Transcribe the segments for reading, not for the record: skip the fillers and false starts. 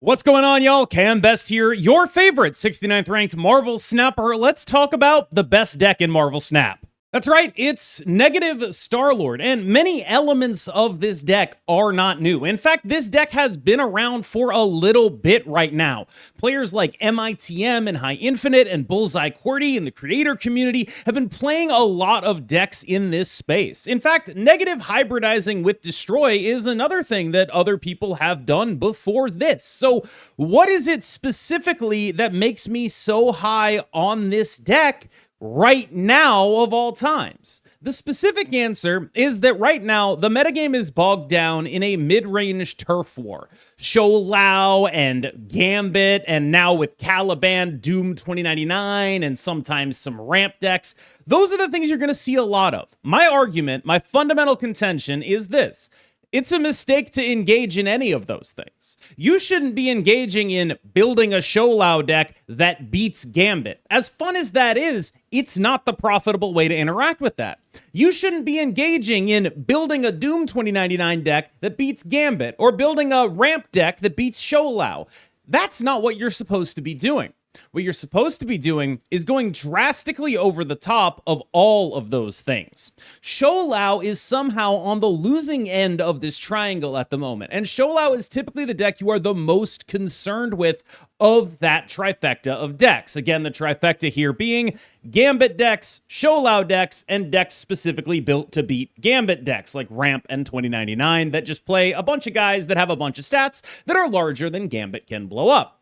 What's going on, y'all? KMBest here, your favorite 69th ranked Marvel Snapper. Let's talk about the best deck in Marvel Snap. That's right, it's negative Star-Lord, and many elements of this deck are not new. In fact, this deck has been around for a little bit right now. Players like MITM and High Infinite and Bullseye QWERTY in the creator community have been playing a lot of decks in this space. In fact, negative hybridizing with Destroy is another thing that other people have done before this. So what is it specifically that makes me so high on this deck right now of all times? The specific answer is that right now, the metagame is bogged down in a mid-range turf war. Shou-Lao and Gambit, and now with Caliban, Doom 2099, and sometimes some ramp decks. Those are the things you're going to see a lot of. My argument, my fundamental contention is this. It's a mistake to engage in any of those things. You shouldn't be engaging in building a Shou-Lao deck that beats Gambit. As fun as that is, it's not the profitable way to interact with that. You shouldn't be engaging in building a Doom 2099 deck that beats Gambit, or building a ramp deck that beats Shou-Lao. That's not what you're supposed to be doing. What you're supposed to be doing is going drastically over the top of all of those things. Shou-Lao is somehow on the losing end of this triangle at the moment, and Shou-Lao is typically the deck you are the most concerned with of that trifecta of decks. Again, the trifecta here being Gambit decks, Shou-Lao decks, and decks specifically built to beat Gambit decks like Ramp and 2099 that just play a bunch of guys that have a bunch of stats that are larger than Gambit can blow up.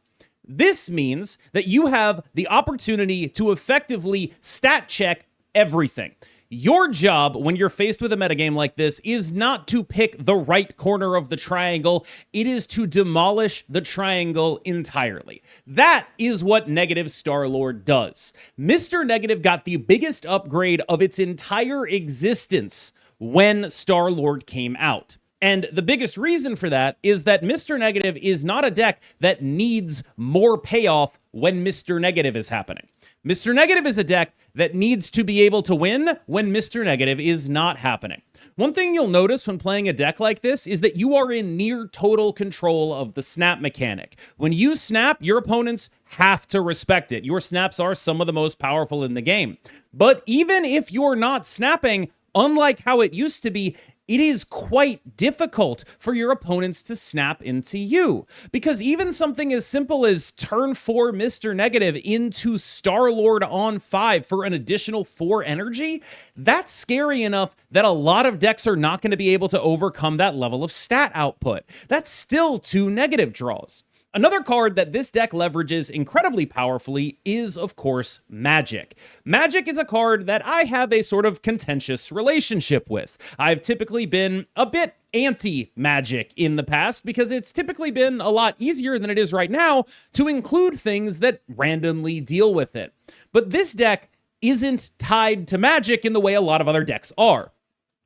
This means that you have the opportunity to effectively stat check everything. Your job when you're faced with a metagame like this is not to pick the right corner of the triangle. It is to demolish the triangle entirely. That is what negative Star-Lord does. Mr. Negative got the biggest upgrade of its entire existence when Star-Lord came out. And the biggest reason for that is that Mr. Negative is not a deck that needs more payoff when Mr. Negative is happening. Mr. Negative is a deck that needs to be able to win when Mr. Negative is not happening. One thing you'll notice when playing a deck like this is that you are in near total control of the snap mechanic. When you snap, your opponents have to respect it. Your snaps are some of the most powerful in the game. But even if you're not snapping, unlike how it used to be, it is quite difficult for your opponents to snap into you. Because even something as simple as turn 4 Mr. Negative into Star-Lord on 5 for an additional 4 energy, that's scary enough that a lot of decks are not going to be able to overcome that level of stat output. That's still 2 negative draws. Another card that this deck leverages incredibly powerfully is, of course, Magik. Magik is a card that I have a sort of contentious relationship with. I've typically been a bit anti-Magik in the past because it's typically been a lot easier than it is right now to include things that randomly deal with it. But this deck isn't tied to Magik in the way a lot of other decks are.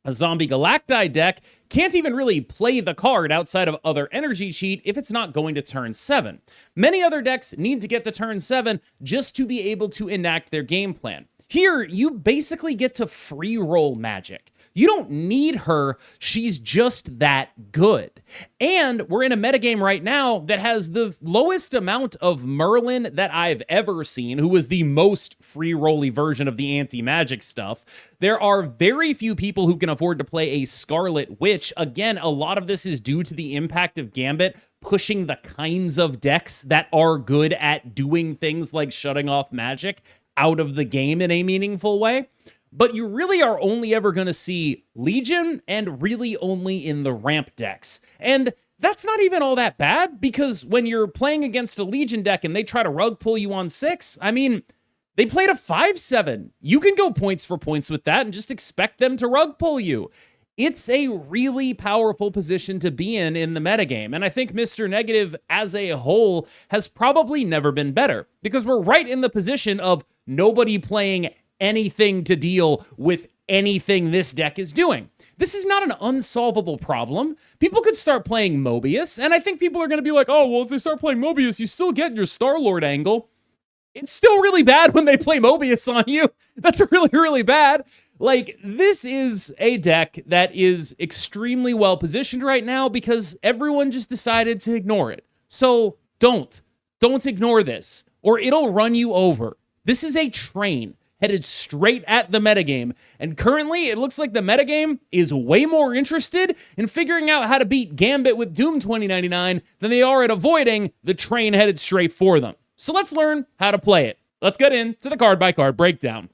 A Zombie Galacti deck can't even really play the card outside of other energy cheat if it's not going to turn 7. Many other decks need to get to turn 7 just to be able to enact their game plan. Here, you basically get to free roll Magik. You don't need her, she's just that good. And we're in a metagame right now that has the lowest amount of Merlin that I've ever seen, who was the most free-rolly version of the anti-Magik stuff. There are very few people who can afford to play a Scarlet Witch. Again, a lot of this is due to the impact of Gambit pushing the kinds of decks that are good at doing things like shutting off Magik out of the game in a meaningful way. But you really are only ever going to see Legion, and really only in the ramp decks. And that's not even all that bad, because when you're playing against a Legion deck and they try to rug pull you on 6, I mean, they played a 5-7. You can go points for points with that and just expect them to rug pull you. It's a really powerful position to be in the metagame, and I think Mr. Negative as a whole has probably never been better, because we're right in the position of nobody playing anything to deal with anything this deck is doing. This is not an unsolvable problem. People could start playing Mobius, and I think people are going to be like, oh, well, if they start playing Mobius, you still get your Star-Lord angle. It's still really bad when they play Mobius on you. That's really, really bad. Like, this is a deck that is extremely well positioned right now because everyone just decided to ignore it. So Don't ignore this, or it'll run you over. This is a train headed straight at the metagame, and currently it looks like the metagame is way more interested in figuring out how to beat Gambit with Doom 2099 than they are at avoiding the train headed straight for them. So let's learn how to play it. Let's get into the card-by-card breakdown.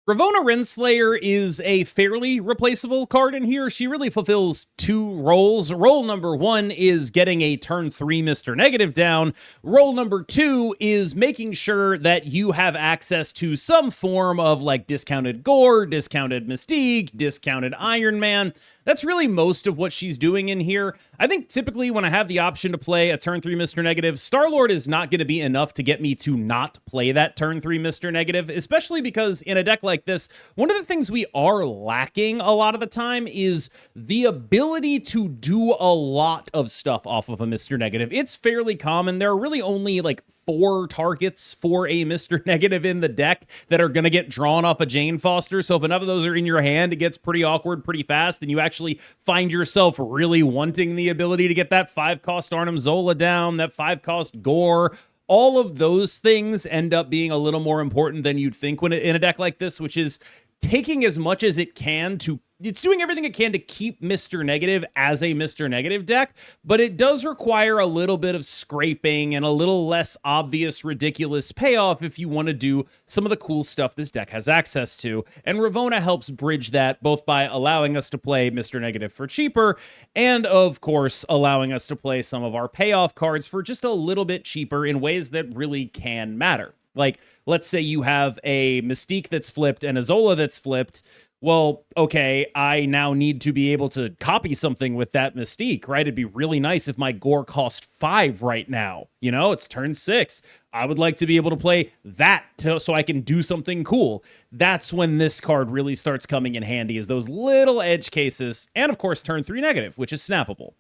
Ravonna Renslayer is a fairly replaceable card in here. She really fulfills two roles. Role number one is getting a turn 3 Mr. Negative down. Role number two is making sure that you have access to some form of like discounted Gorr, discounted Mystique, discounted Iron Man. That's really most of what she's doing in here. I think typically when I have the option to play a turn 3 Mr. Negative, Star-Lord is not going to be enough to get me to not play that turn 3 Mr. Negative, especially because in a deck like this, one of the things we are lacking a lot of the time is the ability to do a lot of stuff off of a Mr. Negative. It's fairly common. There are really only like 4 targets for a Mr. Negative in the deck that are going to get drawn off a Jane Foster. So if enough of those are in your hand, it gets pretty awkward pretty fast, and you actually find yourself really wanting the ability to get that 5-cost Arnim Zola down, that 5-cost Gorr. All of those things end up being a little more important than you'd think when in a deck like this, which is taking as much as it can to... It's doing everything it can to keep Mr. Negative as a Mr. Negative deck, but it does require a little bit of scraping and a little less obvious, ridiculous payoff if you want to do some of the cool stuff this deck has access to. And Ravonna helps bridge that both by allowing us to play Mr. Negative for cheaper and, of course, allowing us to play some of our payoff cards for just a little bit cheaper in ways that really can matter. Like, let's say you have a Mystique that's flipped and a Zola that's flipped. Well, okay, I now need to be able to copy something with that Mystique, right? It'd be really nice if my Gorr cost 5 right now. You know, it's turn 6. I would like to be able to play that so I can do something cool. That's when this card really starts coming in handy, is those little edge cases, and of course, turn 3 negative, which is snappable.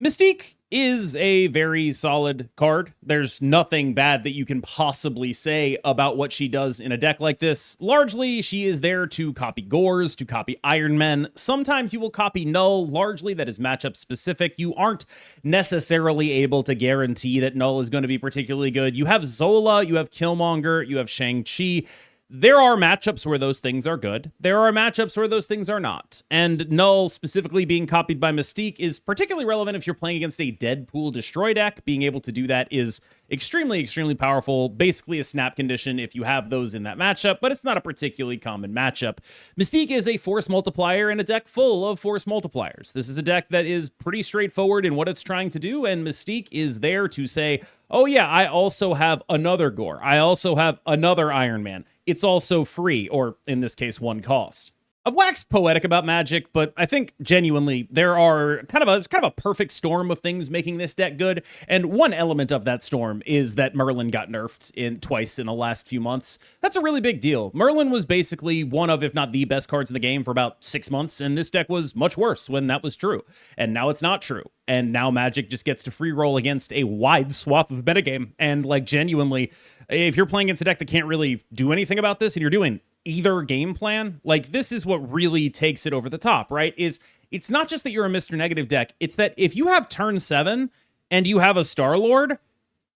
Mystique is a very solid card. There's nothing bad that you can possibly say about what she does in a deck like this. Largely, she is there to copy Gorrs, to copy Iron Men. Sometimes you will copy Null. Largely, that is matchup specific. You aren't necessarily able to guarantee that Null is going to be particularly good. You have Zola, you have Killmonger, you have Shang-Chi. There are matchups where those things are good. There are matchups where those things are not. And Null specifically being copied by Mystique is particularly relevant if you're playing against a Deadpool Destroy deck. Being able to do that is extremely, extremely powerful. Basically a snap condition if you have those in that matchup, but it's not a particularly common matchup. Mystique is a force multiplier in a deck full of force multipliers. This is a deck that is pretty straightforward in what it's trying to do, and Mystique is there to say, oh yeah, I also have another Gorr. I also have another Iron Man. It's also free, or in this case, 1 cost. I've waxed poetic about Magik, but I think genuinely there are it's kind of a perfect storm of things making this deck good. And one element of that storm is that Merlin got nerfed twice in the last few months. That's a really big deal. Merlin was basically one of, if not the best cards in the game for about 6 months, and this deck was much worse when that was true. And now it's not true. And now Magik just gets to free roll against a wide swath of metagame. And like genuinely, if you're playing against a deck that can't really do anything about this and you're doing either game plan, like this is what really takes it over the top, right? It's not just that you're a Mr. Negative deck, it's that if you have turn 7 and you have a Star-Lord,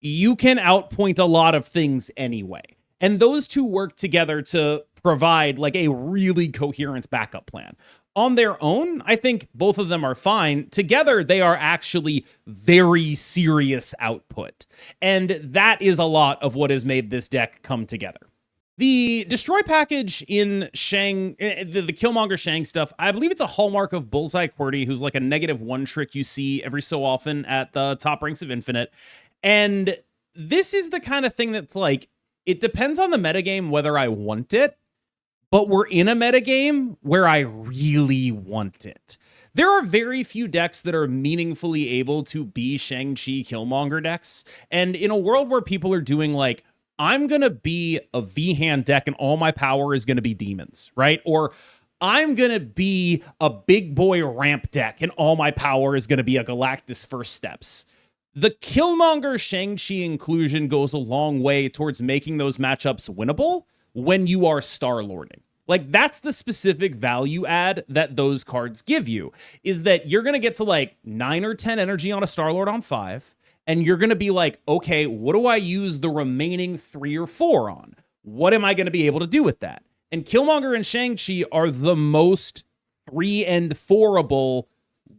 you can outpoint a lot of things anyway. And those two work together to provide like a really coherent backup plan. On their own, I think both of them are fine. Together, they are actually very serious output. And that is a lot of what has made this deck come together. The Destroy package in Shang, the Killmonger Shang stuff, I believe it's a hallmark of Bullseye QWERTY, who's like a -1 trick you see every so often at the top ranks of Infinite. And this is the kind of thing that's like, it depends on the metagame whether I want it, but we're in a metagame where I really want it. There are very few decks that are meaningfully able to be Shang-Chi Killmonger decks. And in a world where people are doing like, I'm going to be a V-hand deck and all my power is going to be demons, right? Or I'm going to be a big boy ramp deck and all my power is going to be a Galactus First Steps. The Killmonger Shang-Chi inclusion goes a long way towards making those matchups winnable when you are Star-Lording. Like, that's the specific value add that those cards give you, is that you're going to get to like 9 or 10 energy on a Star-Lord on 5, and you're going to be like, okay, what do I use the remaining 3 or 4 on? What am I going to be able to do with that? And Killmonger and Shang-Chi are the most 3 and 4-able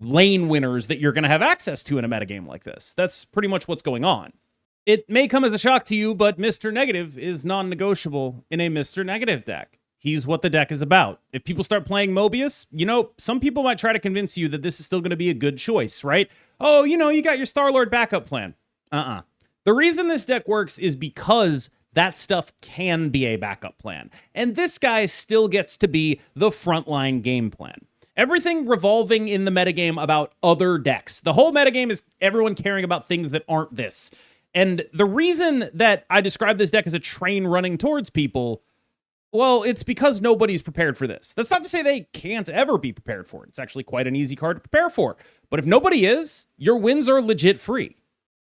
lane winners that you're going to have access to in a metagame like this. That's pretty much what's going on. It may come as a shock to you, but Mr. Negative is non-negotiable in a Mr. Negative deck. He's what the deck is about. If people start playing Mobius, you know, some people might try to convince you that this is still going to be a good choice, right? Oh, you know, you got your Star-Lord backup plan. The reason this deck works is because that stuff can be a backup plan. And this guy still gets to be the frontline game plan. Everything revolving in the metagame about other decks. The whole metagame is everyone caring about things that aren't this. And the reason that I describe this deck as a train running towards people, well, it's because nobody's prepared for this. That's not to say they can't ever be prepared for it. It's actually quite an easy card to prepare for. But if nobody is, your wins are legit free.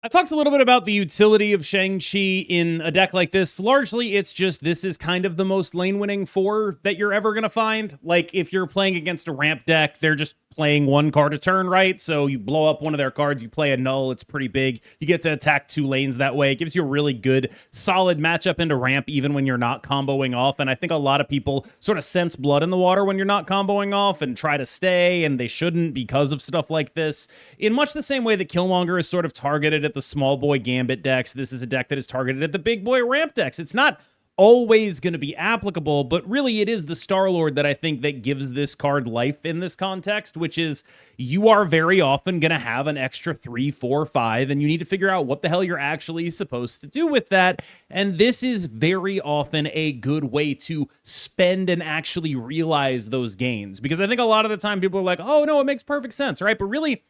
I talked a little bit about the utility of Shang-Chi in a deck like this. Largely, it's just this is kind of the most lane-winning 4 that you're ever going to find. Like, if you're playing against a ramp deck, they're just playing 1 card a turn, right? So you blow up one of their cards, you play a Null, it's pretty big. You get to attack 2 lanes that way. It gives you a really good, solid matchup into ramp, even when you're not comboing off. And I think a lot of people sort of sense blood in the water when you're not comboing off and try to stay, and they shouldn't because of stuff like this. In much the same way that Killmonger is sort of targeted at the small boy Gambit decks, this is a deck that is targeted at the big boy ramp decks. It's not always going to be applicable, but really it is the Star-Lord that I think that gives this card life in this context, which is you are very often going to have an extra 3, 4, 5, and you need to figure out what the hell you're actually supposed to do with that. And this is very often a good way to spend and actually realize those gains, because I think a lot of the time people are like, oh no, it makes perfect sense, right? But really,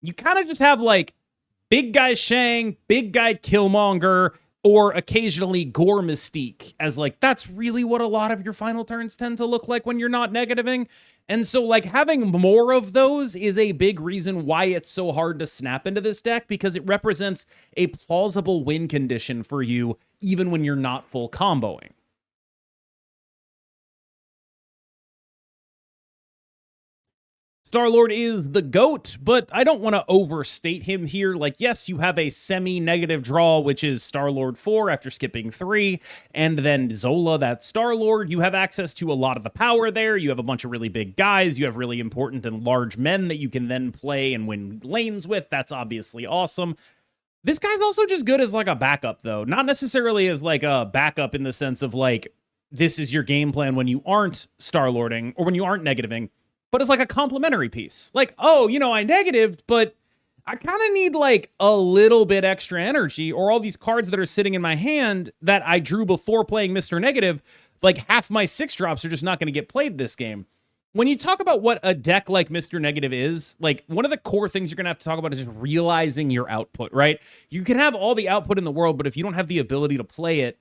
you kind of just have like big guy Shang, big guy Killmonger, or occasionally Gorr Mystique as like, that's really what a lot of your final turns tend to look like when you're not negativing. And so like having more of those is a big reason why it's so hard to snap into this deck, because it represents a plausible win condition for you even when you're not full comboing. Star-Lord is the GOAT, but I don't want to overstate him here. Like, yes, you have a semi-negative draw, which is Star-Lord 4 after skipping 3, and then Zola, that's Star-Lord. You have access to a lot of the power there. You have a bunch of really big guys. You have really important and large men that you can then play and win lanes with. That's obviously awesome. This guy's also just good as like a backup, though. Not necessarily as like a backup in the sense of like, this is your game plan when you aren't Star-Lording or when you aren't negativing, but it's like a complementary piece. Like, oh, you know, I negatived, but I kind of need like a little bit extra energy, or all these cards that are sitting in my hand that I drew before playing Mr. Negative, like half my 6-drops are just not going to get played this game. When you talk about what a deck like Mr. Negative is, like one of the core things you're going to have to talk about is just realizing your output, right? You can have all the output in the world, but if you don't have the ability to play it,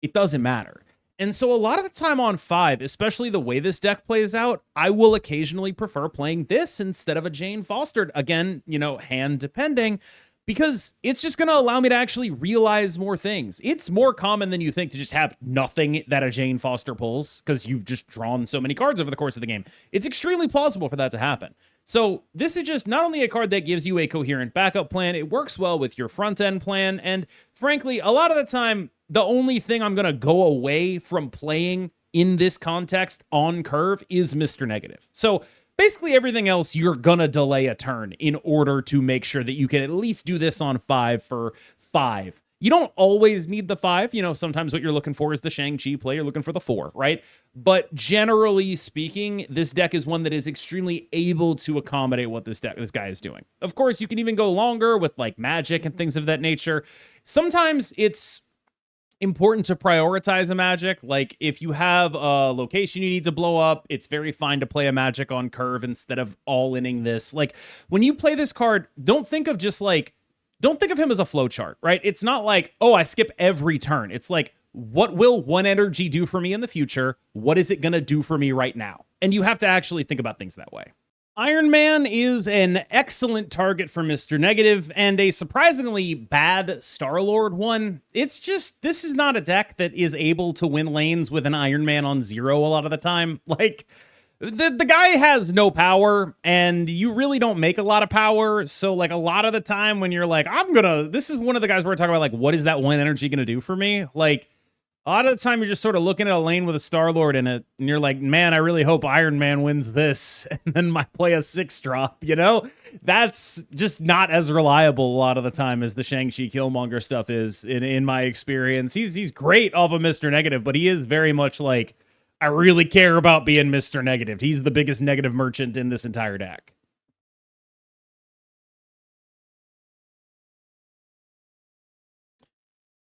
it doesn't matter. And so a lot of the time on 5, especially the way this deck plays out, I will occasionally prefer playing this instead of a Jane Foster. Again, you know, hand depending, because it's just going to allow me to actually realize more things. It's more common than you think to just have nothing that a Jane Foster pulls because you've just drawn so many cards over the course of the game. It's extremely plausible for that to happen. So this is just not only a card that gives you a coherent backup plan, it works well with your front end plan. And frankly, a lot of the time, the only thing I'm going to go away from playing in this context on curve is Mr. Negative. So basically everything else, you're going to delay a turn in order to make sure that you can at least do this on 5 for 5. You don't always need the 5. You know, sometimes what you're looking for is the Shang-Chi play. You're looking for the 4, right? But generally speaking, this deck is one that is extremely able to accommodate what this guy is doing. Of course, you can even go longer with like Magik and things of that nature. Sometimes it's important to prioritize a Magik. Like if you have a location you need to blow up, it's very fine to play a Magik on curve instead of all-inning this. Like when you play this card, don't think of him as a flowchart, right? It's not like, oh, I skip every turn. It's like, what will one energy do for me in the future? What is it going to do for me right now? And you have to actually think about things that way. Iron Man is an excellent target for Mr. Negative and a surprisingly bad Star-Lord one. It's just, this is not a deck that is able to win lanes with an Iron Man on 0 a lot of the time. Like, The guy has no power, and you really don't make a lot of power. So, like, a lot of the time when you're like, this is one of the guys where we're talking about, like, what is that one energy gonna do for me? Like, a lot of the time you're just sort of looking at a lane with a Star-Lord in it, and you're like, man, I really hope Iron Man wins this, and then might play a 6-drop, you know? That's just not as reliable a lot of the time as the Shang-Chi Killmonger stuff is, in my experience. He's great off of Mr. Negative, but he is very much like, I really care about being Mr. Negative. He's the biggest negative merchant in this entire deck.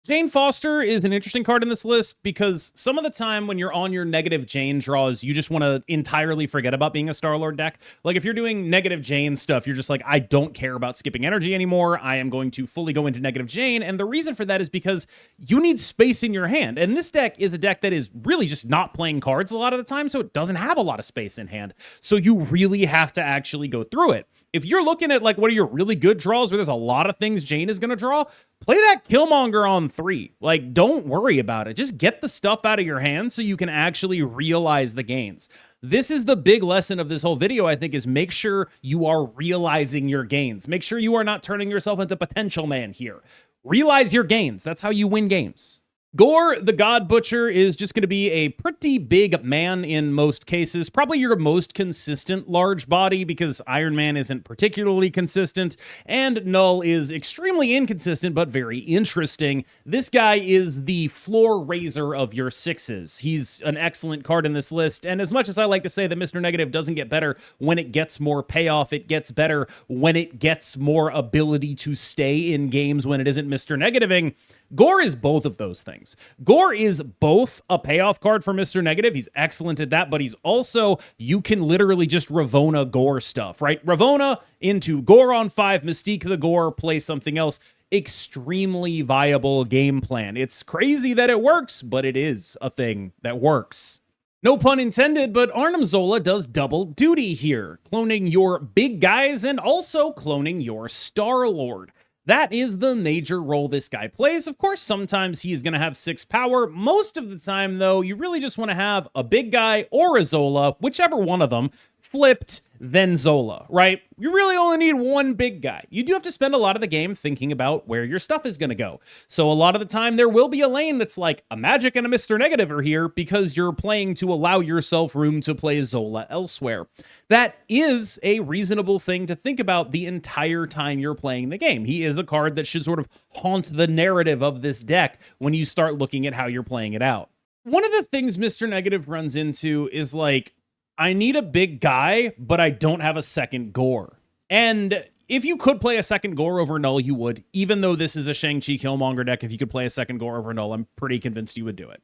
Jane Foster is an interesting card in this list because some of the time when you're on your negative Jane draws, you just want to entirely forget about being a Star-Lord deck. Like if you're doing negative Jane stuff, you're just like, I don't care about skipping energy anymore. I am going to fully go into negative Jane. And the reason for that is because you need space in your hand. And this deck is a deck that is really just not playing cards a lot of the time, so it doesn't have a lot of space in hand. So you really have to actually go through it. If you're looking at like one of your really good draws where there's a lot of things Jane is going to draw, play that Killmonger on 3. Like, don't worry about it. Just get the stuff out of your hands so you can actually realize the gains. This is the big lesson of this whole video, I think, is make sure you are realizing your gains. Make sure you are not turning yourself into potential man here. Realize your gains. That's how you win games. Gorr the God Butcher is just going to be a pretty big man in most cases. Probably your most consistent large body because Iron Man isn't particularly consistent and Null is extremely inconsistent but very interesting. This guy is the floor raiser of your 6s. He's an excellent card in this list, and as much as I like to say that Mr. Negative doesn't get better when it gets more payoff, it gets better when it gets more ability to stay in games when it isn't Mr. Negativing. Gorr is both of those things. Gorr is both a payoff card for Mr. Negative. He's excellent at that, but he's also, you can literally just Ravonna Gorr stuff, right? Ravonna into Gorr on 5, Mystique the Gorr, play something else. Extremely viable game plan. It's crazy that it works, but it is a thing that works. No pun intended, but Arnim Zola does double duty here, cloning your big guys and also cloning your Star-Lord. That is the major role this guy plays. Of course, sometimes he's going to have 6 power. Most of the time, though, you really just want to have a big guy or a Zola, whichever one of them, flipped, then Zola, right? You really only need one big guy. You do have to spend a lot of the game thinking about where your stuff is going to go. So a lot of the time, there will be a lane that's like a Magik and a Mr. Negative are here because you're playing to allow yourself room to play Zola elsewhere. That is a reasonable thing to think about the entire time you're playing the game. He is a card that should sort of haunt the narrative of this deck when you start looking at how you're playing it out. One of the things Mr. Negative runs into is like, I need a big guy, but I don't have a second Gorr. And if you could play a second Gorr over Null, you would. Even though this is a Shang-Chi Killmonger deck, if you could play a second Gorr over Null, I'm pretty convinced you would do it.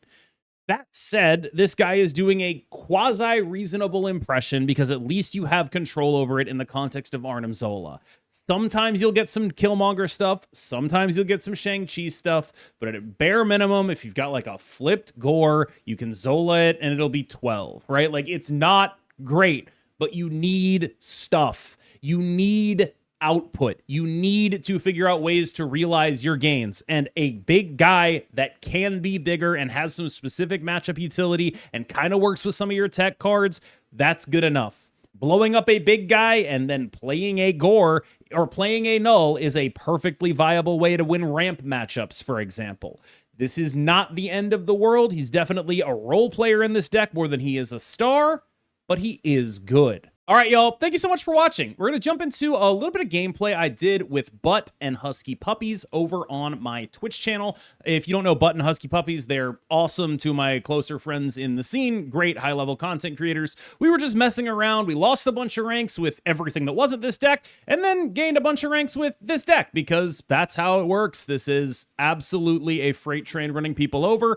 That said, this guy is doing a quasi-reasonable impression because at least you have control over it in the context of Arnim Zola. Sometimes you'll get some Killmonger stuff, sometimes you'll get some Shang-Chi stuff, but at a bare minimum, if you've got like a flipped Gorr, you can Zola it and it'll be 12, right? Like, it's not great, but you need stuff. You need output. You need to figure out ways to realize your gains, and a big guy that can be bigger and has some specific matchup utility and kind of works with some of your tech cards, that's good enough. Blowing up a big guy and then playing a Gorr or playing a Null is a perfectly viable way to win ramp matchups, for example. This is not the end of the world. He's definitely a role player in this deck more than he is a star, but he is good. All right, y'all, thank you so much for watching. We're going to jump into a little bit of gameplay I did with Butt and Husky Puppies over on my Twitch channel. If you don't know Butt and Husky Puppies, they're awesome to my closer friends in the scene. Great high-level content creators. We were just messing around. We lost a bunch of ranks with everything that wasn't this deck, and then gained a bunch of ranks with this deck, because that's how it works. This is absolutely a freight train running people over.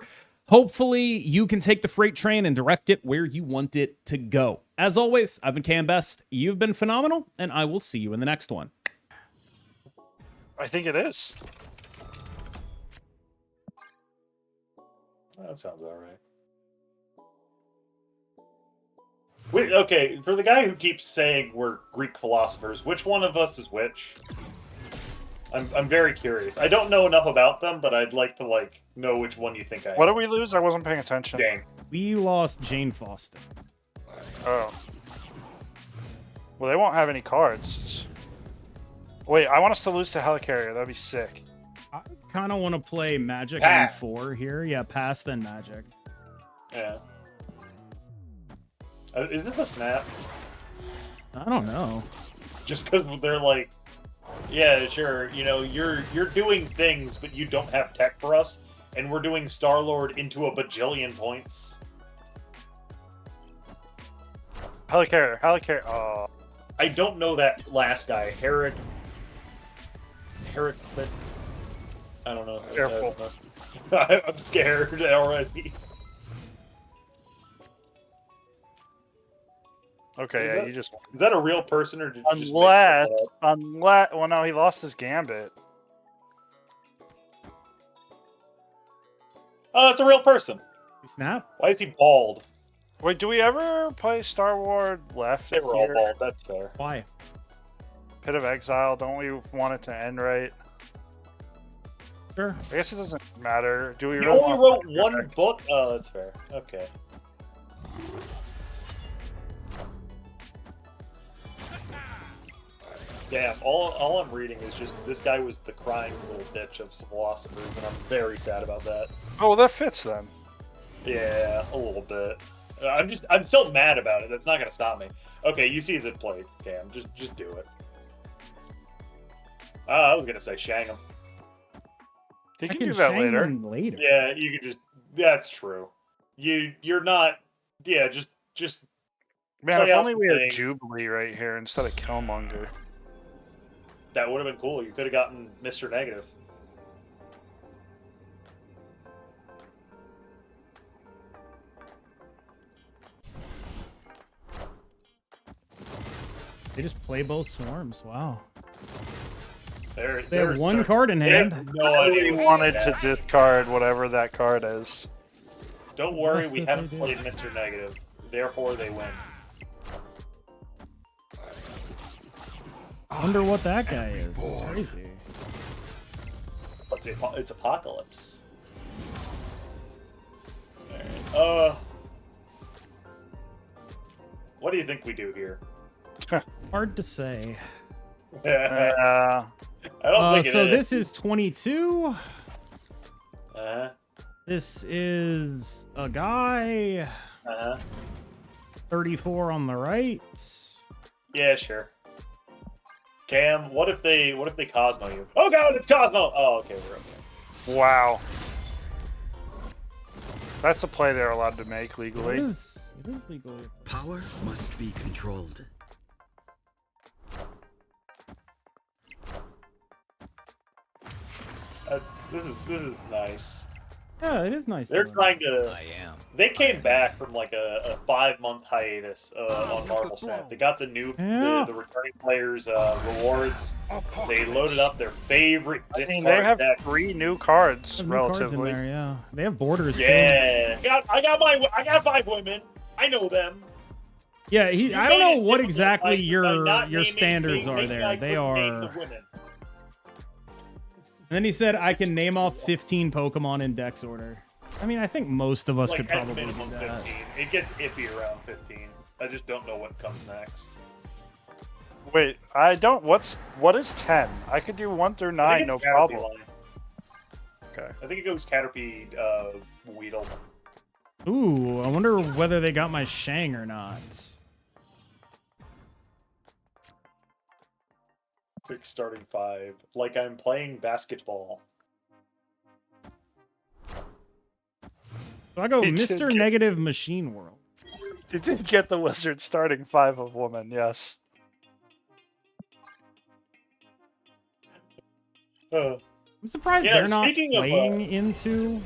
Hopefully, you can take the freight train and direct it where you want it to go. As always, I've been KMBest. You've been phenomenal, and I will see you in the next one. I think it is. That sounds all right. Wait, okay, for the guy who keeps saying we're Greek philosophers, which one of us is which? I'm very curious. I don't know enough about them, but I'd like to know which one you think I am. What did we lose? I wasn't paying attention. Dang. We lost Jane Foster. Oh. Well, they won't have any cards. Wait, I want us to lose to Helicarrier. That'd be sick. I kind of want to play Magik Pass. on 4 here. Yeah, pass then Magik. Yeah. Is this a snap? I don't know. Just because they're like, yeah, sure, you know, you're doing things, but you don't have tech for us, and we're doing Star-Lord into a bajillion points. Helicarrier. Oh. I don't know that last guy, Herrick. I don't know. Careful. I'm scared already. Okay, yeah, you just... Is that a real person, or did you just Unless... make that up? Well, no, he lost his gambit. Oh, it's a real person. Snap. Why is he bald? Wait, do we ever play Star Wars left They were all here? bald, that's fair. Why? Pit of Exile, don't we want it to end right? Sure. I guess it doesn't matter. Do we You really only want wrote one book? Oh, that's fair. Okay. Damn, all I'm reading is just this guy was the crying little bitch of some philosophers, and I'm very sad about that. Oh, well, that fits then. Yeah, a little bit. I'm still mad about it. That's not gonna stop me. Okay, you see the play, Cam. Just do it. I was gonna say Shang him. He I can do that shang later. him later. Yeah, you can just. That's true. You're not. Yeah, just. Man, play if out only the we thing. had Jubilee right here instead of Killmonger. That would have been cool. You could have gotten Mr. Negative. They just play both swarms. Wow. They They're have one certain- card in they have hand. No idea. We what wanted they to have. discard whatever that card is. Don't worry, Best we that haven't they played Mr. Negative. Therefore, they win. I wonder what that guy is. That's crazy. It's Apocalypse. Alright. What do you think we do here? Hard to say. I don't think it So is. this is 22. Uh-huh. This is a guy. Uh-huh. 34 on the right. Yeah, sure. Cam, what if they Cosmo you? Oh god, it's Cosmo! Oh, okay, we're okay. Wow. That's a play they're allowed to make It legally. is legally. Power must be controlled. This is nice. Yeah, it is nice. They're to trying to. I am. They came back from like a 5-month hiatus on Marvel Snap. They got the new Yeah. the returning players rewards. They loaded up their favorite I mean, discard they have deck. 3 new cards, There's new cards in relatively. there, yeah. They have borders too. Yeah, I got 5 women. I know them. Yeah, I You don't made know it what difficult exactly by your not naming standards things, are making there. I They couldn't name are. the women. And then he said, I can name off 15 Pokemon in Dex order. I mean, I think most of us Like could at probably do minimum that. 15. It gets iffy around 15. I just don't know what comes next. Wait, I don't. What is 10? I could do 1 through I 9, think no it's Caterpie problem. line. Okay. I think it goes Caterpie, Weedle. Ooh, I wonder whether they got my Shang or not. Pick starting 5. Like I'm playing basketball. So I go He did Mr. get- Negative Machine World. It did get the wizard starting 5 of woman, yes. Uh, I'm surprised Yeah, they're not speaking of, playing into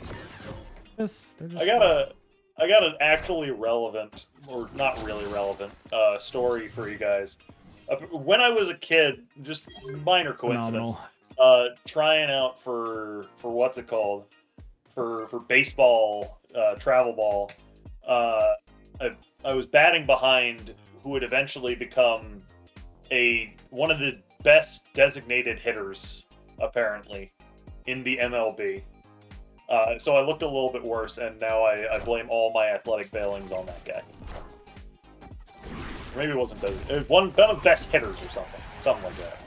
this. They're just I got an actually relevant, or not really relevant, story for you guys. When I was a kid, just minor coincidence, phenomenal. trying out for what's it called, for baseball, travel ball. I was batting behind who would eventually become one of the best designated hitters, apparently, in the MLB. So I looked a little bit worse, and now I blame all my athletic failings on that guy. Maybe it wasn't those. It was one of the best hitters or something like that.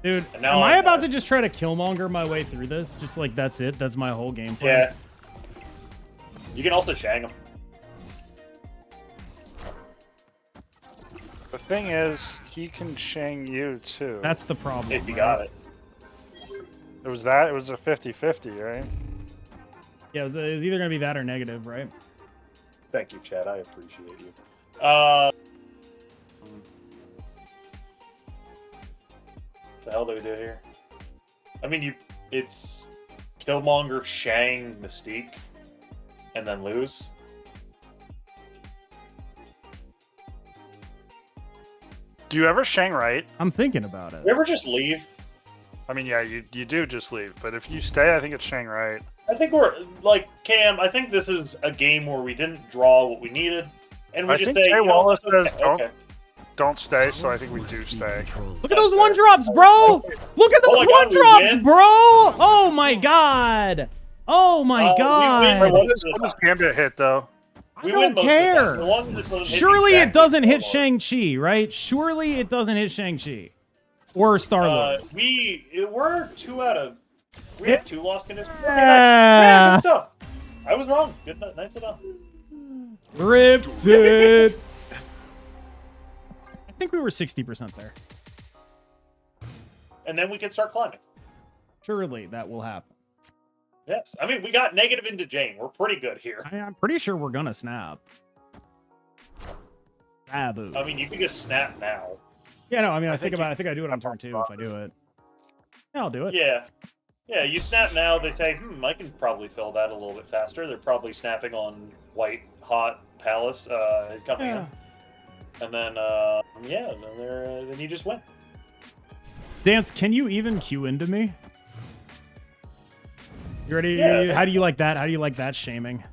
Dude, am I about to just try to Killmonger my way through this? Just like that's it? That's my whole game plan? Yeah. You can also Shang him. The thing is, he can Shang you too. That's the problem. If you got it. It was that? It was a 50-50, right? Yeah, it was either going to be that or negative, right? Thank you, Chad. I appreciate you. The hell do we do here? I mean, it's Killmonger, Shang, Mystique, and then lose. Do you ever Shang right? I'm thinking about it. You ever just leave? I mean, yeah, you do just leave, but if you stay, I think it's Shang right. I think we're like Cam. I think this is a game where we didn't draw what we needed, and we I just think say, Jay you know, Wallace okay, says okay. don't stay, so I think we Must do be stay. controlled. Look at those one drops, bro! Look at Oh those my God, one we drops, win? bro! Oh my god! Oh my god! What does Gambit hit, though? We I win don't most of the time. care. As long as it doesn't hit Surely it exactly doesn't hit Star-Lord. Shang-Chi, right? Surely it doesn't hit Shang-Chi. Or Star-Lord. We're 2 out of. We have 2 lost conditions. Okay, Yeah. nice. Yeah, good stuff. I was wrong. Good, nice enough. Ripped it! I think we were 60% there. And then we can start climbing. Surely that will happen. Yes. I mean, we got negative into Jane. We're pretty good here. I'm pretty sure we're gonna snap. Babu. I mean, you can just snap now. Yeah, no, I mean, I think think I do it on turn 2 if I do it. Yeah, I'll do it. Yeah. Yeah, you snap now, they say, I can probably fill that a little bit faster. They're probably snapping on white hot palace coming Yeah. in. And then, yeah, then you just win. Dance, can you even queue into me? You ready? Yeah. How do you like that? How do you like that shaming?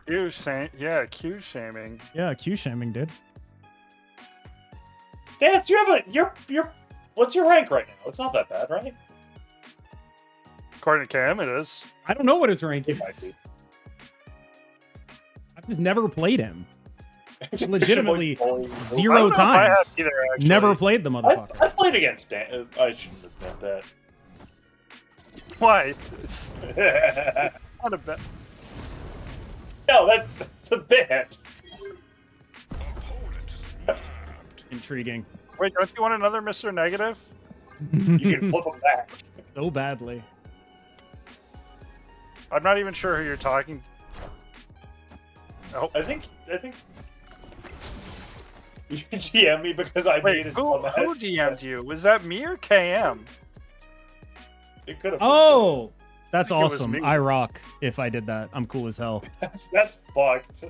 Q shaming. Yeah, queue shaming, dude. Dance, you have you're what's your rank right now? It's not that bad, right? According to Cam, it is. I don't know what his rank It might is. I've just never played him. be. Legitimately I don't 0 know if I have times. either, actually. Never played the motherfucker. I played against Dan. I shouldn't admit that. Why? It's not a bet. No, that's the bit. Intriguing. Wait, don't you want another Mr. Negative? You can flip them back. So badly. I'm not even sure who you're talking. I think you can DM me because I Wait, made it. who DM'd you? Was that me or KM? It could have. Oh, that's I think it was awesome. me. I rock if I did that. I'm cool as hell. that's fucked.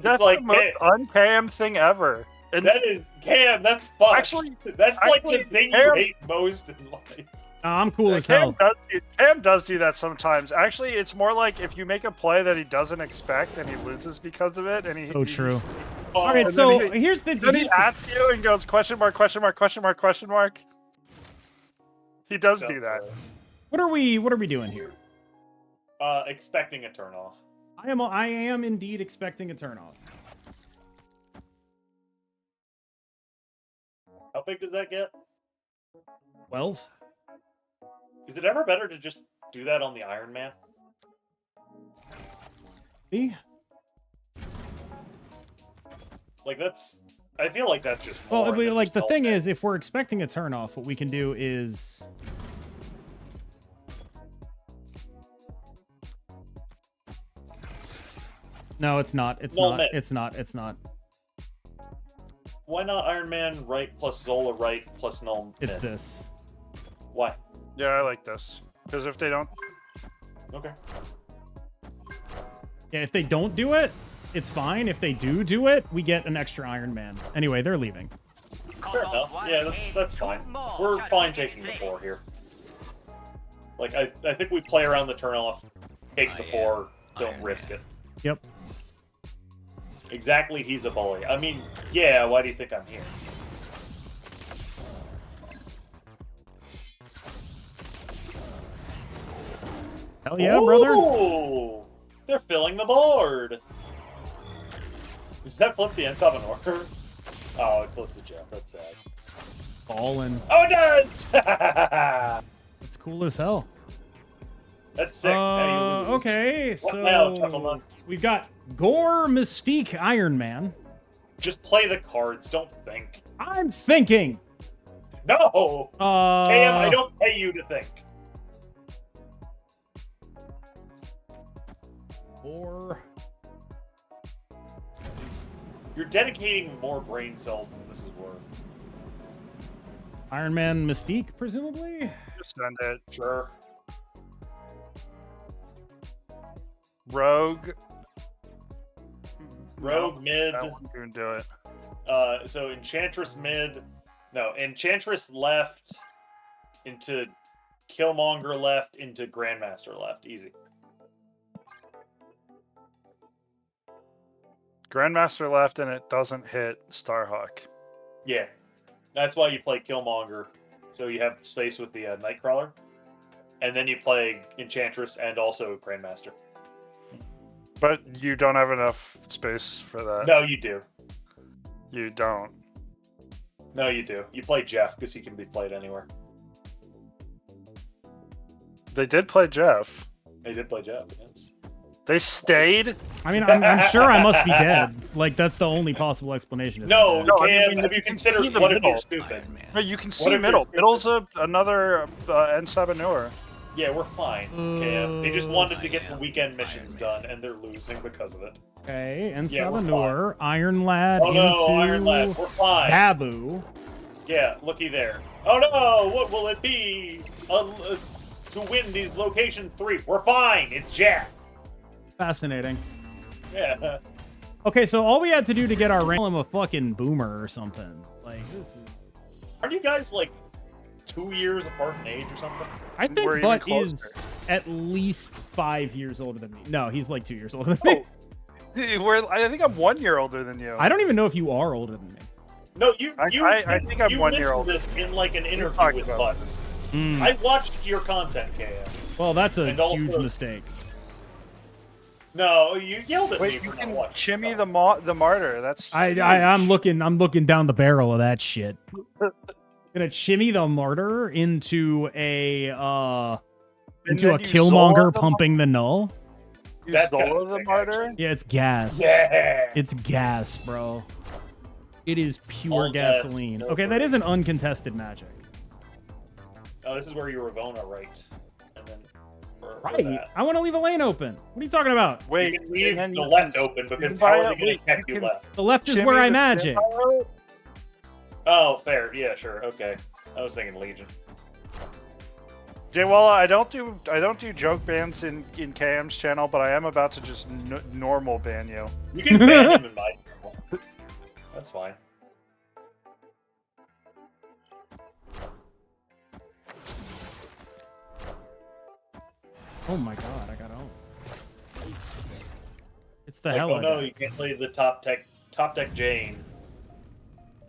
That's like the most un-KM thing ever. And That is Cam. That's fucked. Actually, that's like actually, the thing Cam- you hate most in life. I'm cool as hell. Cam does do that sometimes. Actually, it's more like if you make a play that he doesn't expect and he loses because of it, and he So true. Oh, All right, and so then here's the. then he here's the- asks you and goes question mark, question mark, question mark, question mark. He does do that. What are we doing here? Expecting a turn off. I am indeed expecting a turnoff. How big does that get? 12? Is it ever better to just do that on the Iron Man? See? Like that's. I feel like that's just. Well, more than like the just thing all is, if we're expecting a turnoff, what we can do is. No, it's not. It's Null not. mid. It's not. It's not. Why not Iron Man right plus Zola right plus Null? It's mid? this. Why? Yeah, I like this. Because if they don't, Okay. Yeah, if they don't do it, it's fine. If they do it, we get an extra Iron Man. Anyway, they're leaving. Fair enough. Yeah, that's fine. We're fine taking the 4 here. Like I think we play around the turn off, take the 4, don't risk it. Yep. Exactly, he's a bully. I mean, yeah, why do you think I'm here? Hell yeah, brother. Ooh, they're filling the board. Does that flip the end of an order? Oh, it closed the Jeff. That's sad. Fallen. Oh, it does! That's cool as hell. That's sick. Now you lose. Okay, What now, Chuckle so Nuts? we've got Gorr, Mystique, Iron Man. Just play the cards. Don't think. I'm thinking. No! KM, I don't pay you to think. Gorr. You're dedicating more brain cells than this is worth. Iron Man, Mystique, presumably. Just send it. Sure. Rogue. Rogue mid. That one can do it. So Enchantress mid. No, Enchantress left into Killmonger left into Grandmaster left. Easy. Grandmaster left and it doesn't hit Starhawk. Yeah. That's why you play Killmonger. So you have space with the Nightcrawler. And then you play Enchantress and also Grandmaster. But you don't have enough space for that. No, you do. You don't. No, you do. You play Jeff because he can be played anywhere. They did play Jeff. They did play Jeff. Yes. They stayed? I mean, I'm sure I must be dead. Like, that's the only possible explanation. Isn't No, it? No, I Cam, mean, have you considered see the what if middle. you're stupid? No, you can see What if middle. you're- Middle's another N7 Yeah, we're fine, Cam. They just wanted to get the weekend missions done, and they're losing because of it. Okay, and Yeah, we're Savanur, Iron Lad Oh no, into Iron Lad, we're fine. Zabu. Yeah, looky there. Oh no, what will it be to win these location 3? We're fine. It's Jack. Fascinating. Yeah. Okay, so all we had to do to get our rank, call him a fucking boomer or something. Like, this is... Aren't you guys like 2 years apart in age or something? I We're think even Butt closer. is at least 5 years older than me. No, he's like 2 years older than me. I think I'm 1 year older than you. I don't even know if you are older than me. No, I think I'm you 1 year mentioned older. this in like an We interview talked with about Butt. this. Mm. I watched your content, KM. Well, that's a And also- huge mistake. No, you yelled at me Wait, for you not can watching. shimmy stuff. the martyr. That's I'm looking down the barrel of that shit. Gonna shimmy the martyr into a And into a then you Zola Killmonger the pumping the Null. You That's Zola kinda the sick, martyr. actually. Yeah, it's gas. Yeah. It's gas, bro. It is pure All gas, gasoline. no Okay, that is an uncontested magic. Oh, this is where you Ravonna right. And then for Right. that. I want to leave a lane open. What are you talking about? Wait, You can leave and then the you left can- open you because can how buy are a- they going wait, to check you you can- left? The left is Shimmy where I the magic. Vampire? Oh, fair. Yeah, sure. Okay. I was thinking Legion. Jay Walla, I don't do joke bans in KM's channel, but I am about to just normal ban you. You can ban him in my channel. That's fine. Oh my god, I got home. It's the Like, hell oh no, you can't play the top deck Jane.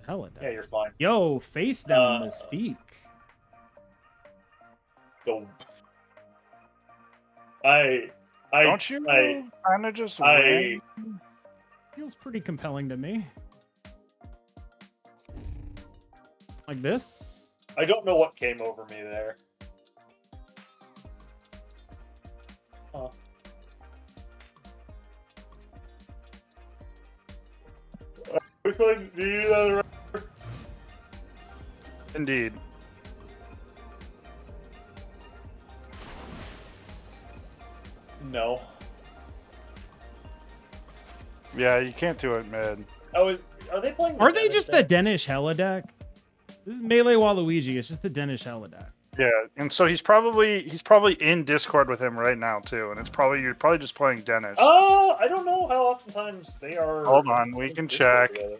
Hella Yeah, you're fine. Yo, face down Mystique. Go. I Don't you kind of just win? Feels pretty compelling to me. Like this? I don't know what came over me there. Huh. Which one do you know? Indeed. No. Yeah, you can't do it mid. Oh, are they playing? Are they just a Danish Hella deck? This is Melee Waluigi. It's just a Danish Hella deck. Yeah, and so he's probably in Discord with him right now too, and you're probably just playing Danish. I don't know how oftentimes they are. Hold on, we can Discord check. together.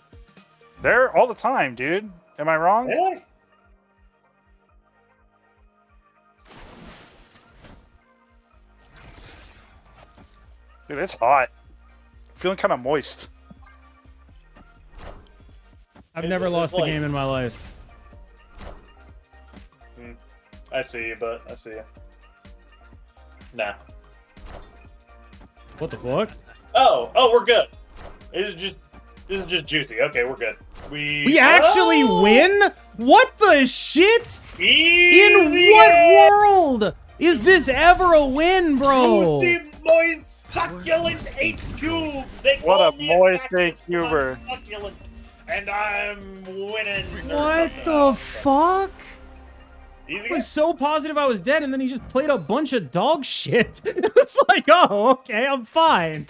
They're all the time, dude. Am I wrong? Really? Dude, it's hot. I'm feeling kind of moist. I've It's- never it's lost a like- game in my life. I see you, but I see you. Nah. What the fuck? Oh, we're good. It's just This is just juicy. Okay, we're good. We actually win? What the shit? Easy In what world is this ever a win, bro? Juicy, moist, succulent 8 cube. They What call a me moist fat 8-cuber. succulent, and I'm winning. What the fuck? Easy I was so positive I was dead, and then he just played a bunch of dog shit. It's like, oh, okay, I'm fine.